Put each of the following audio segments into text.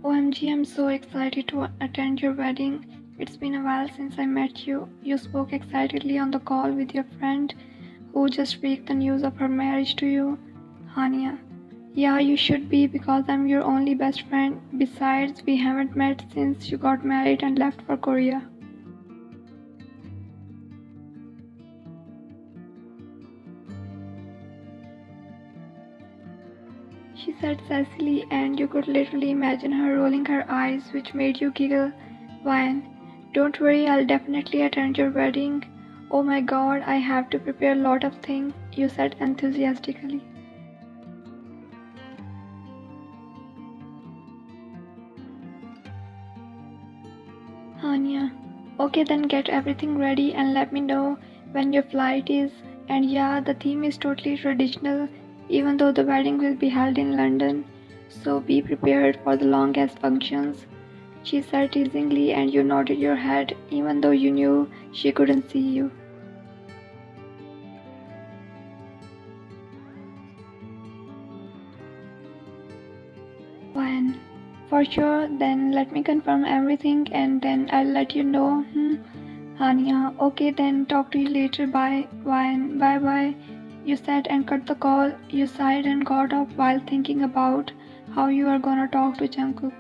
OMG, I'm so excited to attend your wedding. It's been a while since I met you. You spoke excitedly on the call with your friend who just break the news of her marriage to you. Hania. Yeah, you should be because I'm your only best friend. Besides, we haven't met since you got married and left for Korea. She said Cecily, and you could literally imagine her rolling her eyes, which made you giggle. Wine. Don't worry, I'll definitely attend your wedding. Oh my god, I have to prepare a lot of things, you said enthusiastically. Hania. Okay, then get everything ready and let me know when your flight is. And yeah, the theme is totally traditional, even though the wedding will be held in London. So be prepared for the long ass functions, she said teasingly, and you nodded your head, even though you knew she couldn't see you. When? For sure, then let me confirm everything and then I'll let you know. Hania, okay then, talk to you later, bye. When? Bye bye. You said and cut the call. You sighed and got up while thinking about how you are gonna talk to Jungkook.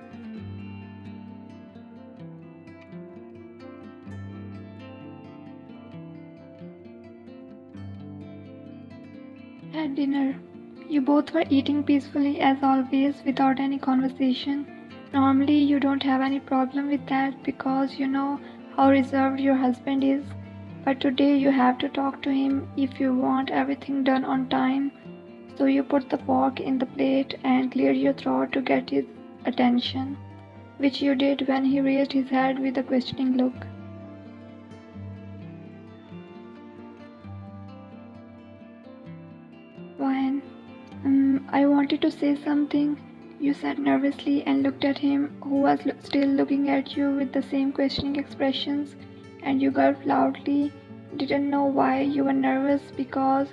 At dinner, you both were eating peacefully as always without any conversation. Normally, you don't have any problem with that because you know how reserved your husband is. But today, you have to talk to him if you want everything done on time. So you put the fork in the plate and cleared your throat to get his attention, which you did when he raised his head with a questioning look. When I wanted to say something, you said nervously and looked at him, who was still looking at you with the same questioning expressions, and you gulped loudly. Didn't know why you were nervous because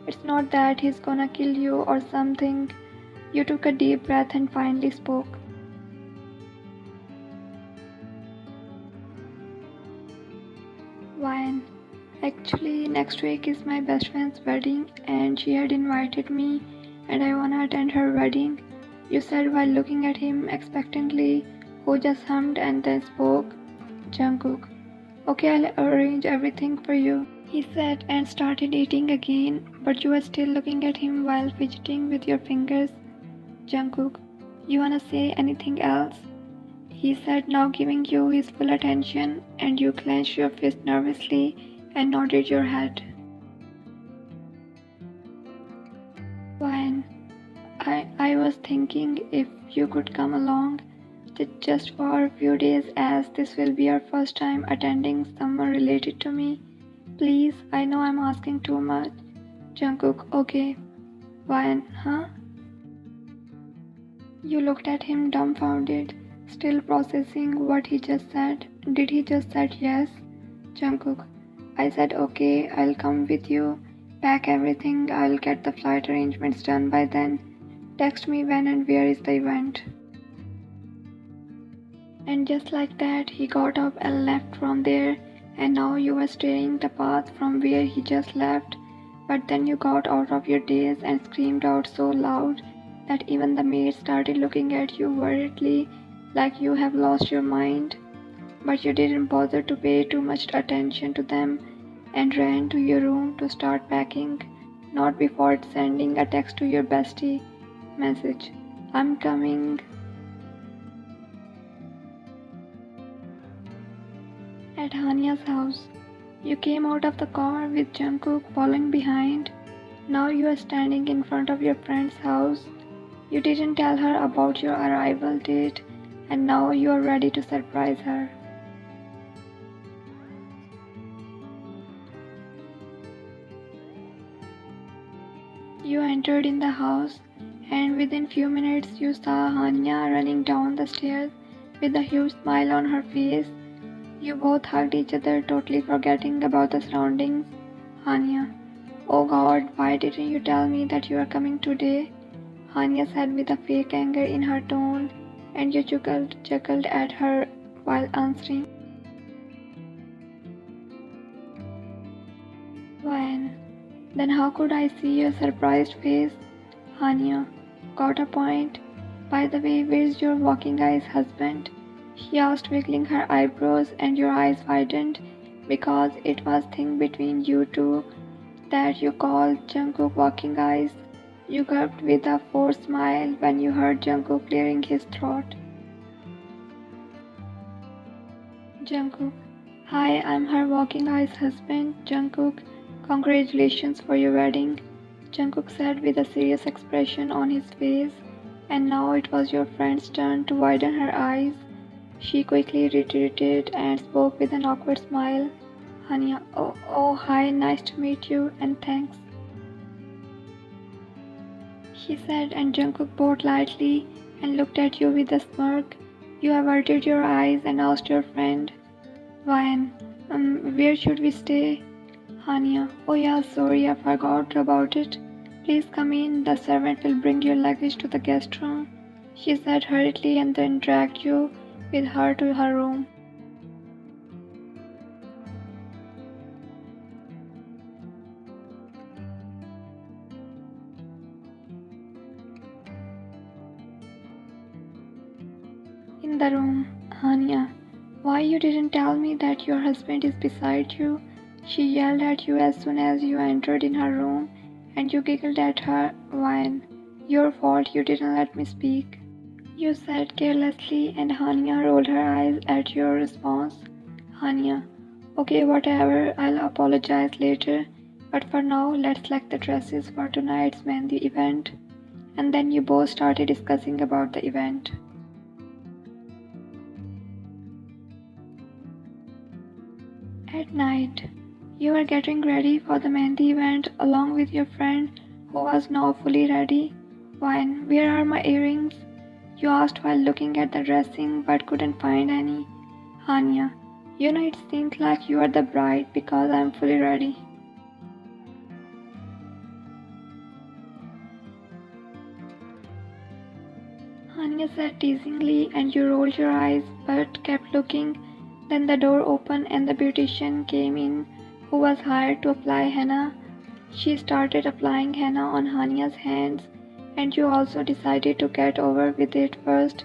it's not that he's gonna kill you or something. You took a deep breath and finally spoke. Wine. Actually, next week is my best friend's wedding and she had invited me and I wanna attend her wedding, you said while looking at him expectantly, who just hummed and then spoke. Jungkook. Okay, I'll arrange everything for you, he said and started eating again, but you were still looking at him while fidgeting with your fingers. Jungkook. You wanna say anything else? He said, now giving you his full attention, and you clenched your fist nervously and nodded your head. When I was thinking if you could come along just for a few days as this will be our first time attending someone related to me. Please, I know I'm asking too much. Jungkook, okay. When, huh? You looked at him dumbfounded, still processing what he just said. Did he just said yes? Jungkook. I said okay, I'll come with you. Pack everything, I'll get the flight arrangements done by then. Text me when and where is the event. And just like that, he got up and left from there, and now you were staring the path from where he just left. But then you got out of your daze and screamed out so loud that even the maids started looking at you worriedly like you have lost your mind. But you didn't bother to pay too much attention to them and ran to your room to start packing, not before sending a text to your bestie. Message. I'm coming. At Hania's house. You came out of the car with Jungkook following behind. Now you are standing in front of your friend's house. You didn't tell her about your arrival date, and now you are ready to surprise her. You entered in the house, and within few minutes you saw Hania running down the stairs with a huge smile on her face. You both hugged each other, totally forgetting about the surroundings. Hania. Oh God, why didn't you tell me that you are coming today? Hania said with a fake anger in her tone. and you chuckled at her while answering. When? Then how could I see your surprised face? Hania, got a point. By the way, where's your walking eyes husband? She asked, wiggling her eyebrows, and your eyes widened because it was thing between you two that you called Jungkook walking eyes. You gulped with a forced smile when you heard Jungkook clearing his throat. Jungkook, hi, I'm her walking eyes husband, Jungkook. Congratulations for your wedding, Jungkook said with a serious expression on his face, and now it was your friend's turn to widen her eyes. She quickly retreated and spoke with an awkward smile. Hania, oh, hi, nice to meet you, and thanks, she said, and Jungkook bowed lightly and looked at you with a smirk. You averted your eyes and asked your friend, Ryan, where should we stay? Hania, oh yeah, sorry, I forgot about it. Please come in, the servant will bring your luggage to the guest room, she said hurriedly and then dragged you with her to her room. In the room, Hania, why you didn't tell me that your husband is beside you? She yelled at you as soon as you entered in her room, and you giggled at her. Wine, your fault, you didn't let me speak, you said carelessly, and Hania rolled her eyes at your response. Hania, okay, whatever, I'll apologize later, but for now, let's select the dresses for tonight's Mehndi event. And then you both started discussing about the event. At night, you were getting ready for the Mehndi event along with your friend who was now fully ready. Wine, where are my earrings? You asked while looking at the dressing but couldn't find any. Hania, you know it seems like you are the bride because I'm fully ready. Hania said teasingly, and you rolled your eyes but kept looking. Then the door opened and the beautician came in who was hired to apply henna. She started applying henna on Hania's hands, and you also decided to get over with it first,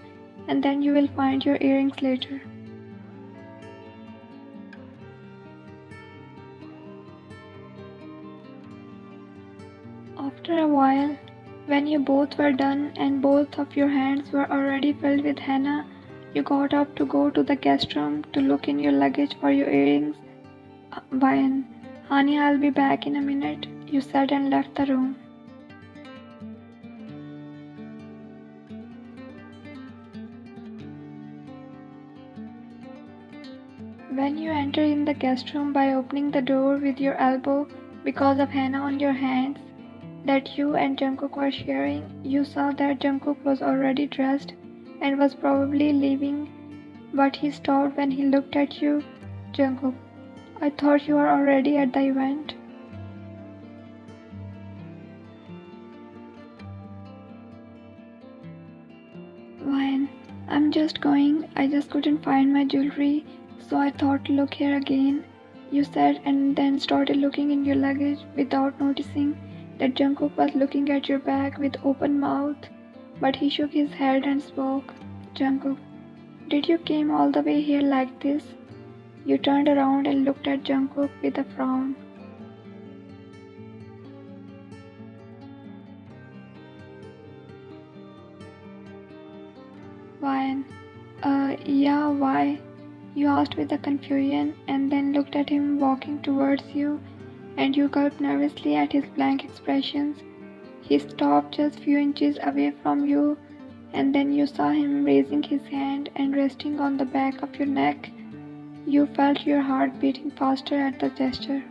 and then you will find your earrings later. After a while, when you both were done and both of your hands were already filled with henna, you got up to go to the guest room to look in your luggage for your earrings. Bayan, Honey, I'll be back in a minute, you said and left the room. When you entered in the guest room by opening the door with your elbow because of henna on your hands that you and Jungkook were sharing, you saw that Jungkook was already dressed and was probably leaving, but he stopped when he looked at you. Jungkook, I thought you were already at the event. Ryan, I'm just going. I just couldn't find my jewelry, so I thought to look here again, you said, and then started looking in your luggage without noticing that Jungkook was looking at your bag with open mouth, but he shook his head and spoke. Jungkook, did you came all the way here like this? You turned around and looked at Jungkook with a frown. Ryan, yeah, why? You asked with a confusion and then looked at him walking towards you, and you gulped nervously at his blank expressions. He stopped just few inches away from you, and then you saw him raising his hand and resting on the back of your neck. You felt your heart beating faster at the gesture.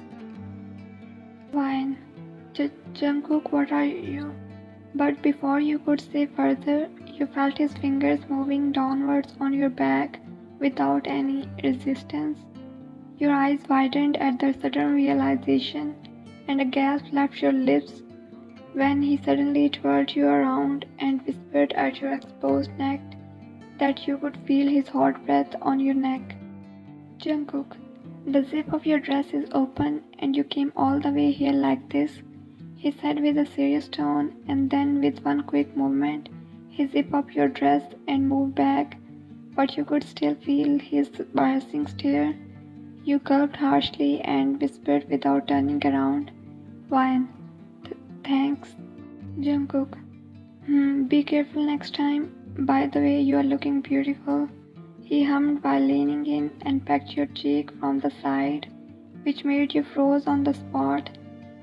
Ryan, Jungkook, what are you? But before you could say further, you felt his fingers moving downwards on your back without any resistance. Your eyes widened at the sudden realization, and a gasp left your lips when he suddenly twirled you around and whispered at your exposed neck, that you could feel his hot breath on your neck. Jungkook, the zip of your dress is open and you came all the way here like this, he said with a serious tone, and then with one quick movement, he zipped up your dress and moved back, but you could still feel his piercing stare. You gulped harshly and whispered without turning around, Wine. Thanks. Jungkook. Be careful next time. By the way, you are looking beautiful. He hummed while leaning in and pecked your cheek from the side, which made you froze on the spot,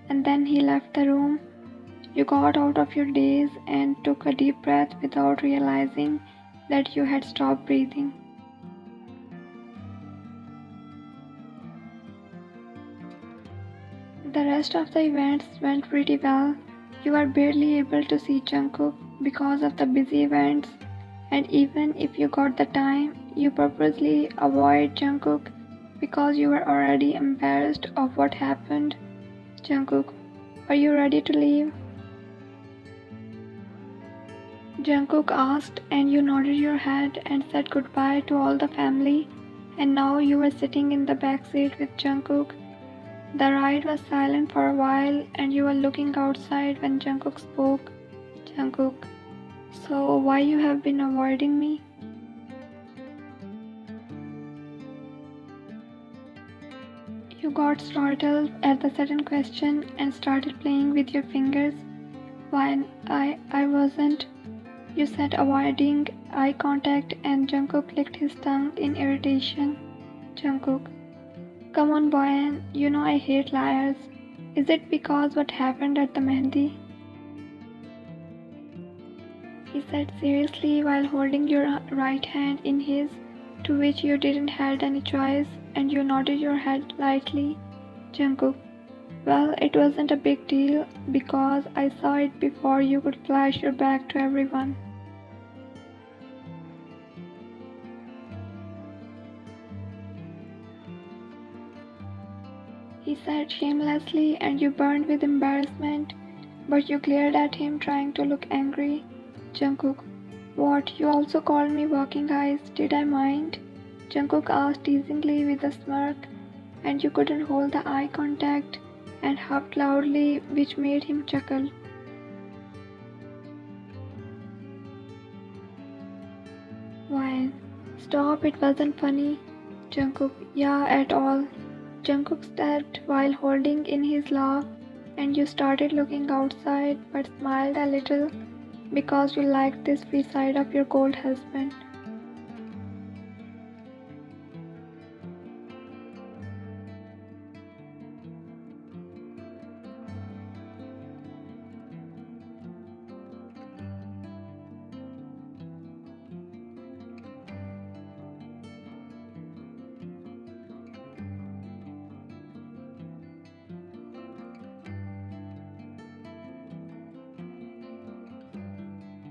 and then he left the room. You got out of your daze and took a deep breath without realizing that you had stopped breathing. The rest of the events went pretty well. You were barely able to see Jungkook because of the busy events, and even if you got the time, you purposely avoid Jungkook because you were already embarrassed of what happened. Jungkook, are you ready to leave? Jungkook asked, and you nodded your head and said goodbye to all the family, and now you were sitting in the back seat with Jungkook. The ride was silent for a while, and you were looking outside when Jungkook spoke. Jungkook, so why you have been avoiding me? You got startled at the sudden question and started playing with your fingers. Why, I wasn't. You said, avoiding eye contact, and Jungkook licked his tongue in irritation. Jungkook, come on, Boyan, you know I hate liars. Is it because what happened at the Mehndi? He said seriously while holding your right hand in his, to which you didn't had any choice, and you nodded your head lightly. Jungkook, well, it wasn't a big deal because I saw it before you could flash your back to everyone. He said shamelessly, and you burned with embarrassment, but you glared at him trying to look angry. Jungkook, what, you also called me walking eyes, did I mind? Jungkook asked teasingly with a smirk, and you couldn't hold the eye contact and huffed loudly, which made him chuckle. Why? Stop, it wasn't funny. Jungkook, yeah, at all. Jungkook stepped while holding in his laugh, and you started looking outside but smiled a little because you liked this free side of your cold husband.